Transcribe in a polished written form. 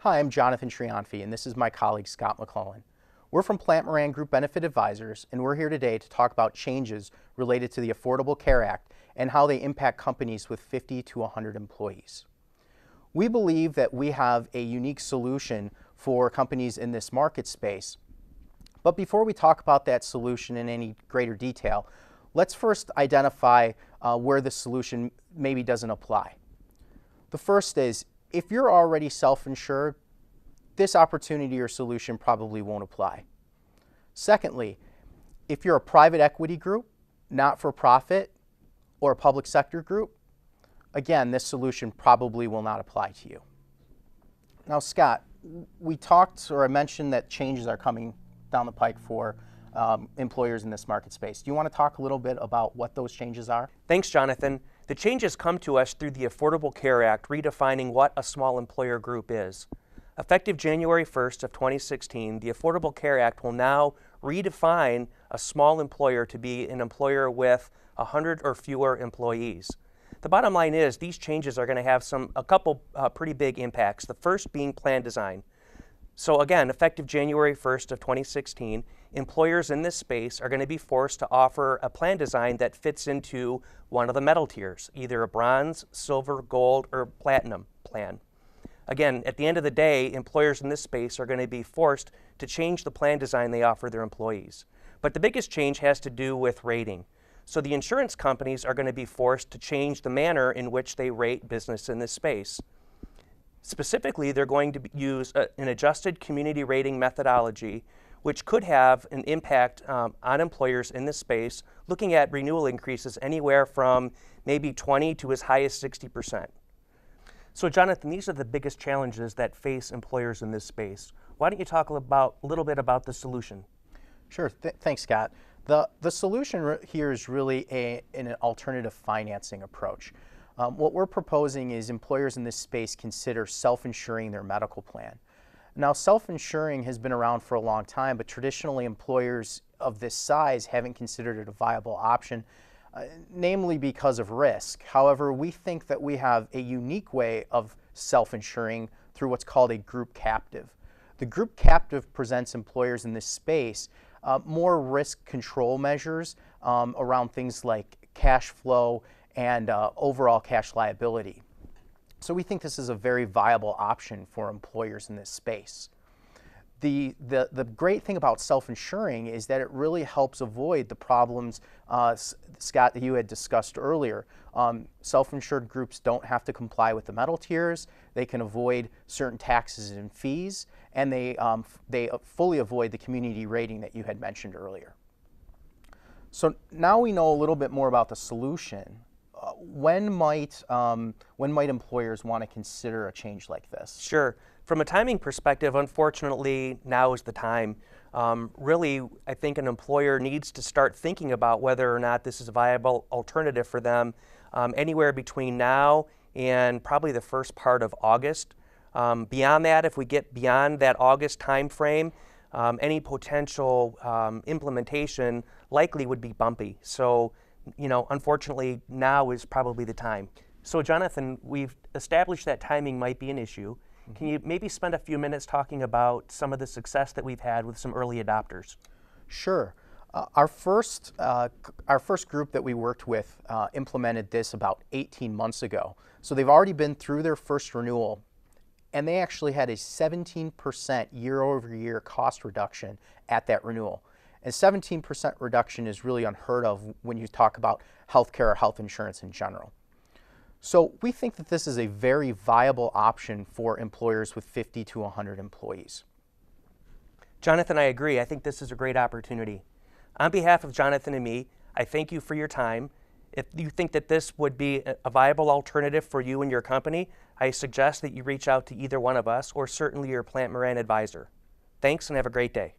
Hi, I'm Jonathan Trianfi, and this is my colleague Scott McClellan. We're from Plant Moran Group Benefit Advisors, and we're here today to talk about changes related to the Affordable Care Act and how they impact companies with 50 to 100 employees. We believe that we have a unique solution for companies in this market space. But before we talk about that solution in any greater detail, let's first identify where the solution maybe doesn't apply. The first is, if you're already self-insured, this opportunity or solution probably won't apply. Secondly, if you're a private equity group, not-for-profit, or a public sector group, again, this solution probably will not apply to you. Now, Scott, I mentioned that changes are coming down the pike for employers in this market space. Do you want to talk a little bit about what those changes are? Thanks, Jonathan. The changes come to us through the Affordable Care Act, redefining what a small employer group is. Effective January 1st of 2016, the Affordable Care Act will now redefine a small employer to be an employer with 100 or fewer employees. The bottom line is these changes are going to have a couple pretty big impacts, the first being plan design. So again, effective January 1st of 2016, employers in this space are going to be forced to offer a plan design that fits into one of the metal tiers, either a bronze, silver, gold, or platinum plan. Again, at the end of the day, employers in this space are going to be forced to change the plan design they offer their employees. But the biggest change has to do with rating. So the insurance companies are going to be forced to change the manner in which they rate business in this space. Specifically, they're going to use an adjusted community rating methodology, which could have an impact on employers in this space, looking at renewal increases anywhere from maybe 20 to as high as 60%. So Jonathan, these are the biggest challenges that face employers in this space. Why don't you talk a little bit about the solution? Sure, thanks, Scott. The solution here is really an alternative financing approach. What we're proposing is employers in this space consider self-insuring their medical plan. Now, self-insuring has been around for a long time, but traditionally employers of this size haven't considered it a viable option, namely because of risk. However, we think that we have a unique way of self-insuring through what's called a group captive. The group captive presents employers in this space more risk control measures around things like cash flow and overall cash liability. So we think this is a very viable option for employers in this space. The great thing about self-insuring is that it really helps avoid the problems, Scott, that you had discussed earlier. Self-insured groups don't have to comply with the metal tiers, they can avoid certain taxes and fees, and they fully avoid the community rating that you had mentioned earlier. So now we know a little bit more about the solution. When might employers want to consider a change like this? Sure. From a timing perspective, unfortunately, now is the time. Really, I think an employer needs to start thinking about whether or not this is a viable alternative for them anywhere between now and probably the first part of August. Beyond that, if we get beyond that August time frame, any potential implementation likely would be bumpy. So, unfortunately, now is probably the time. So, Jonathan, we've established that timing might be an issue. Can you maybe spend a few minutes talking about some of the success that we've had with some early adopters? Sure. Our first group that we worked with implemented this about 18 months ago. So they've already been through their first renewal, and they actually had a 17% year-over-year cost reduction at that renewal. And 17% reduction is really unheard of when you talk about healthcare or health insurance in general. So we think that this is a very viable option for employers with 50 to 100 employees. Jonathan, I agree. I think this is a great opportunity. On behalf of Jonathan and me, I thank you for your time. If you think that this would be a viable alternative for you and your company, I suggest that you reach out to either one of us or certainly your Plant Moran advisor. Thanks and have a great day.